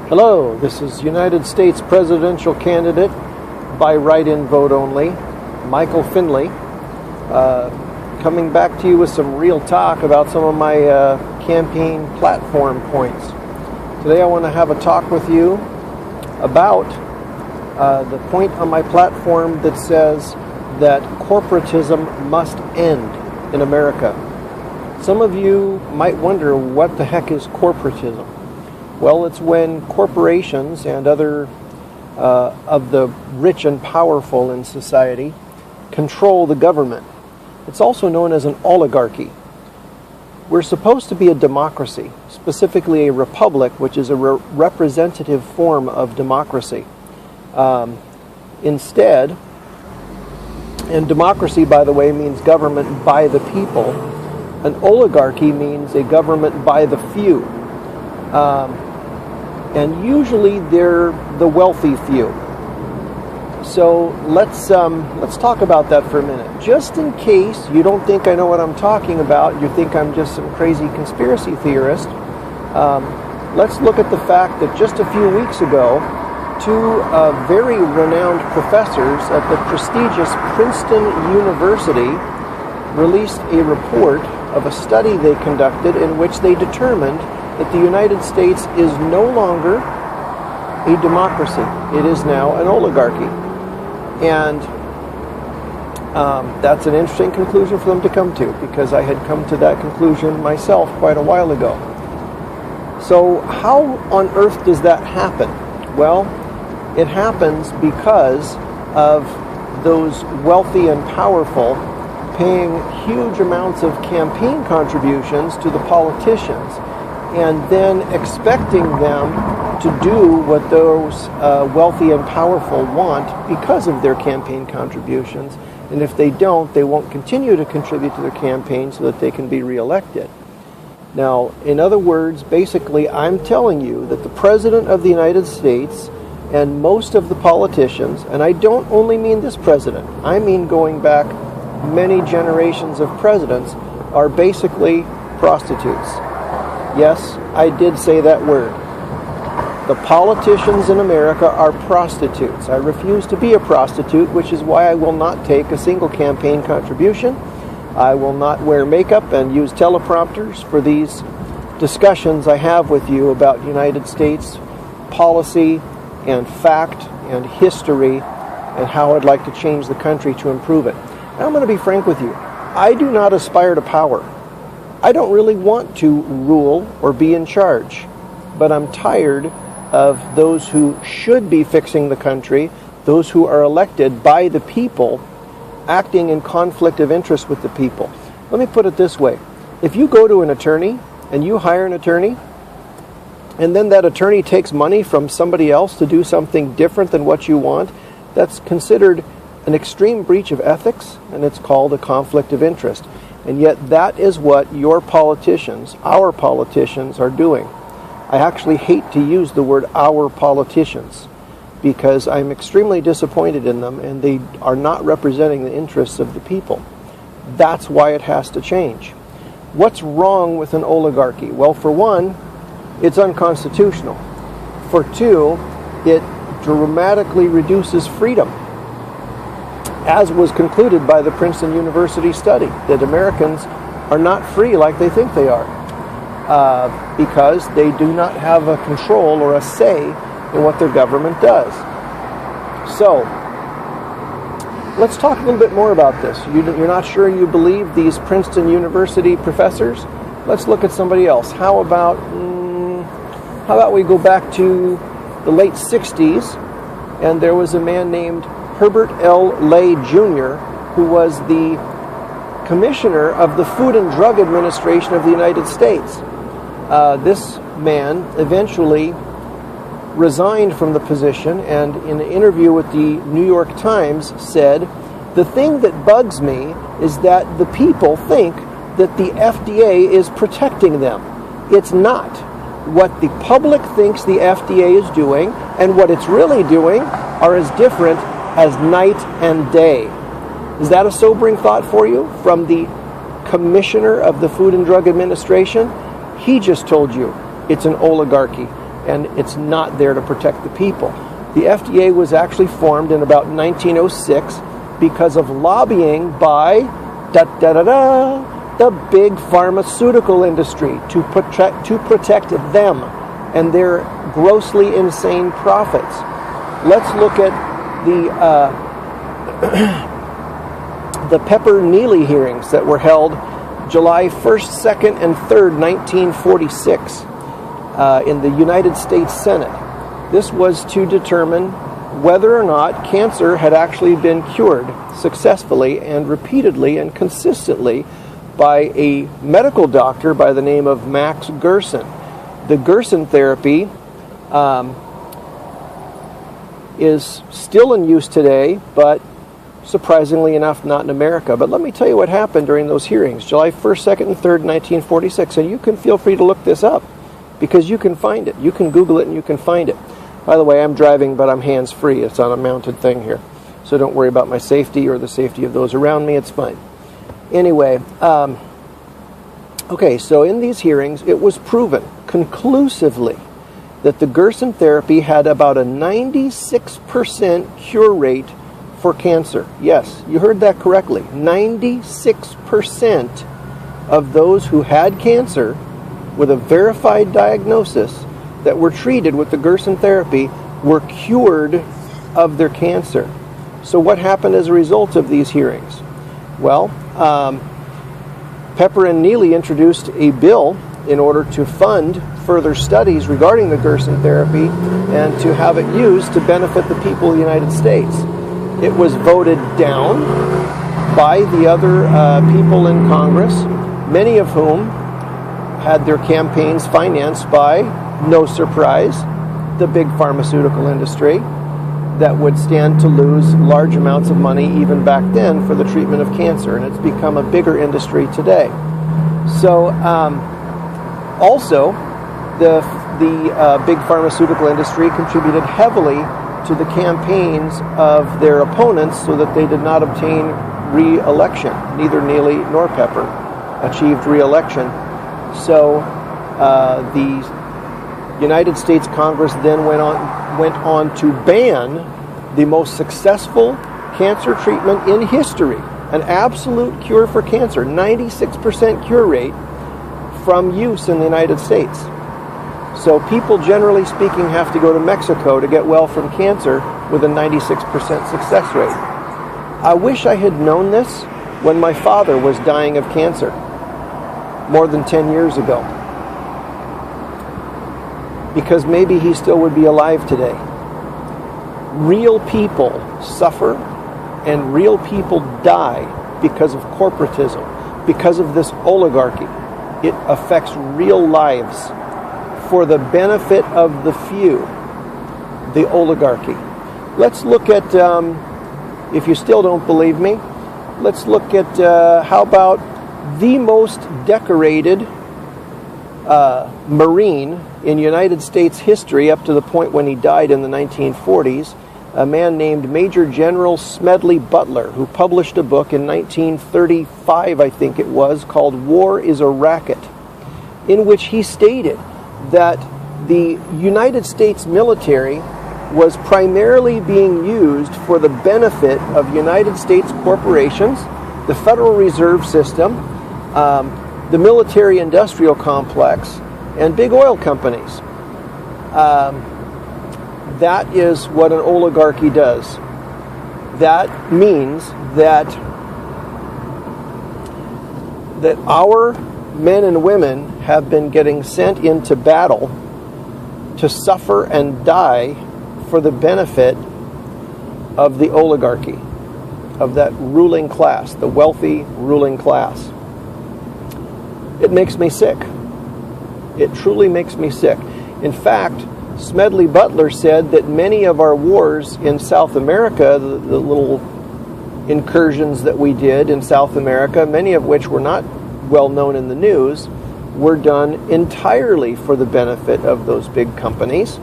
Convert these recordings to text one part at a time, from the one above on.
Hello, this is United States presidential candidate by write-in vote only, Michael Finley, coming back to you with some real talk about some of my campaign platform points. Today I want to have a talk with you about the point on my platform that says that corporatism must end in America. Some of you might wonder, what the heck is corporatism? Well, it's when corporations and other of the rich and powerful in society control the government. It's also known as an oligarchy. We're supposed to be a democracy, specifically a republic, which is a representative form of democracy. Instead, and democracy, by the way, means government by the people. An oligarchy means a government by the few. And usually they're the wealthy few. So let's talk about that for a minute. Just in case you don't think I know what I'm talking about, you think I'm just some crazy conspiracy theorist, let's look at the fact that just a few weeks ago, two very renowned professors at the prestigious Princeton University released a report of a study they conducted in which they determined that the United States is no longer a democracy. It is now an oligarchy. And that's an interesting conclusion for them to come to, because I had come to that conclusion myself quite a while ago. So how on earth does that happen? Well, it happens because of those wealthy and powerful paying huge amounts of campaign contributions to the politicians, and then expecting them to do what those wealthy and powerful want because of their campaign contributions. And if they don't, they won't continue to contribute to their campaign so that they can be reelected. Now, in other words, basically, I'm telling you that the President of the United States and most of the politicians, and I don't only mean this president, I mean going back many generations of presidents, are basically prostitutes. Yes, I did say that word. The politicians in America are prostitutes. I refuse to be a prostitute, which is why I will not take a single campaign contribution. I will not wear makeup and use teleprompters for these discussions I have with you about United States policy and fact and history and how I'd like to change the country to improve it. And I'm going to be frank with you. I do not aspire to power. I don't really want to rule or be in charge, but I'm tired of those who should be fixing the country, those who are elected by the people, acting in conflict of interest with the people. Let me put it this way. If you go to an attorney and you hire an attorney, and then that attorney takes money from somebody else to do something different than what you want, that's considered an extreme breach of ethics, and it's called a conflict of interest. And yet that is what your politicians, our politicians, are doing. I actually hate to use the word our politicians because I'm extremely disappointed in them, and they are not representing the interests of the people. That's why it has to change. What's wrong with an oligarchy? Well, for one, it's unconstitutional. For two, it dramatically reduces freedom, as was concluded by the Princeton University study, that Americans are not free like they think they are, because they do not have a control or a say in what their government does. So, let's talk a little bit more about this. You're not sure you believe these Princeton University professors? Let's look at somebody else. How about we go back to the late 60s, and there was a man named Herbert L. Lay Jr., who was the Commissioner of the Food and Drug Administration of the United States. This man eventually resigned from the position, and in an interview with the New York Times said, "The thing that bugs me is that the people think that the FDA is protecting them. It's not. What the public thinks the FDA is doing and what it's really doing are as different as night and day." Is that a sobering thought for you from the Commissioner of the Food and Drug Administration? He just told you it's an oligarchy. and it's not there to protect the people. The FDA was actually formed in about 1906 because of lobbying by the big pharmaceutical industry to protect them and their grossly insane profits. Let's look at the Pepper-Neely hearings that were held July 1st, 2nd, and 3rd, 1946 in the United States Senate. This was to determine whether or not cancer had actually been cured successfully and repeatedly and consistently by a medical doctor by the name of Max Gerson. The Gerson therapy is still in use today, but surprisingly enough, not in America. But let me tell you what happened during those hearings, July 1st, 2nd, and 3rd, 1946. And you can feel free to look this up because you can find it. You can Google it and you can find it. By the way, I'm driving, but I'm hands-free. It's on a mounted thing here. So don't worry about my safety or the safety of those around me. It's fine. Anyway, okay, so in these hearings, it was proven conclusively that the Gerson therapy had about a 96% cure rate for cancer. Yes, you heard that correctly. 96% of those who had cancer with a verified diagnosis that were treated with the Gerson therapy were cured of their cancer. So what happened as a result of these hearings? Well, Pepper and Neely introduced a bill in order to fund further studies regarding the Gerson therapy and to have it used to benefit the people of the United States. It was voted down by the other people in Congress, many of whom had their campaigns financed by, no surprise, the big pharmaceutical industry that would stand to lose large amounts of money even back then for the treatment of cancer, and it's become a bigger industry today. So also the big pharmaceutical industry contributed heavily to the campaigns of their opponents so that they did not obtain re-election. Neither Neely nor Pepper achieved re-election. So the United States Congress then went on to ban the most successful cancer treatment in history, an absolute cure for cancer, 96% cure rate, from use in the United States. So people, generally speaking, have to go to Mexico to get well from cancer with a 96% success rate. I wish I had known this when my father was dying of cancer more than 10 years ago, because maybe he still would be alive today. Real people suffer and real people die because of corporatism, because of this oligarchy. It affects real lives for the benefit of the few, the oligarchy. Let's look at, if you still don't believe me, let's look at how about the most decorated Marine in United States history up to the point when he died in the 1940s, a man named Major General Smedley Butler, who published a book in 1935, I think it was, called War is a Racket, in which he stated that the United States military was primarily being used for the benefit of United States corporations, the Federal Reserve System, the military-industrial complex, and big oil companies. That is what an oligarchy does. That means that our men and women have been getting sent into battle to suffer and die for the benefit of the oligarchy, of that ruling class, the wealthy ruling class. It makes me sick. It truly makes me sick. In fact, Smedley Butler said that many of our wars in South America, the little incursions that we did in South America, many of which were not well known in the news, were done entirely for the benefit of those big companies.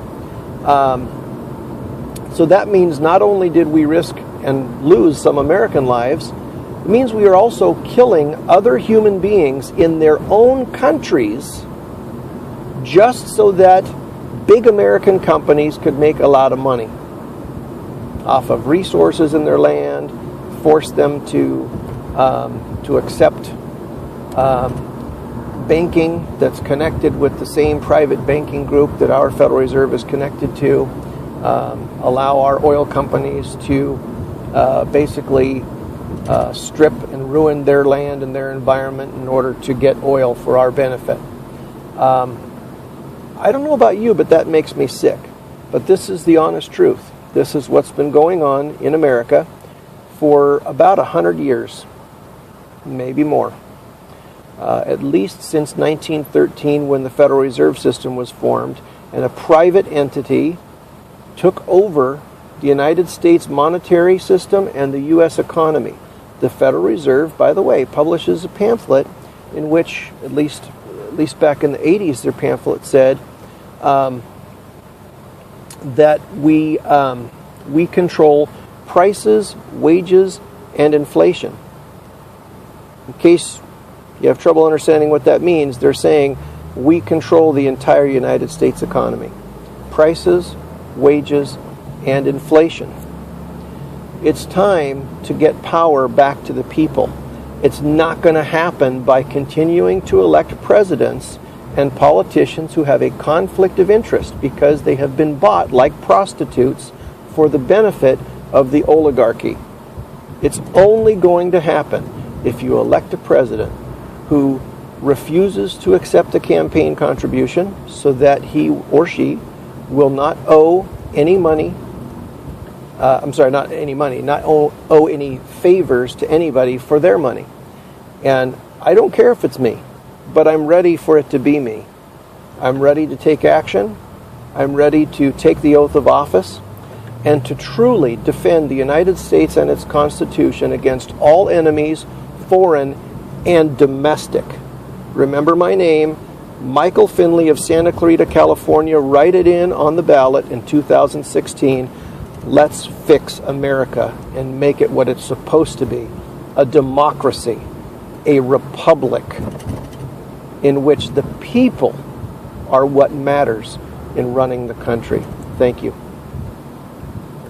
So that means not only did we risk and lose some American lives, it means we are also killing other human beings in their own countries just so that big American companies could make a lot of money off of resources in their land, force them to accept banking that's connected with the same private banking group that our Federal Reserve is connected to, allow our oil companies to basically strip and ruin their land and their environment in order to get oil for our benefit. I don't know about you, but that makes me sick. But this is the honest truth. This is what's been going on in America for about 100 years, maybe more. At least since 1913, when the Federal Reserve System was formed, and a private entity took over the United States monetary system and the U.S. economy. The Federal Reserve, by the way, publishes a pamphlet in which, at least back in the 80s, their pamphlet said that we control prices, wages, and inflation. In case you have trouble understanding what that means, they're saying we control the entire United States economy. Prices, wages, and inflation. It's time to get power back to the people. It's not going to happen by continuing to elect presidents and politicians who have a conflict of interest because they have been bought like prostitutes for the benefit of the oligarchy. It's only going to happen if you elect a president who refuses to accept a campaign contribution so that he or she will not owe any money, not owe any favors to anybody for their money. And I don't care if it's me, but I'm ready for it to be me. I'm ready to take action. I'm ready to take the oath of office and to truly defend the United States and its Constitution against all enemies, foreign and domestic. Remember my name, Michael Finley of Santa Clarita, California. Write it in on the ballot in 2016. Let's fix America and make it what it's supposed to be, a democracy, a republic in which the people are what matters in running the country. Thank you.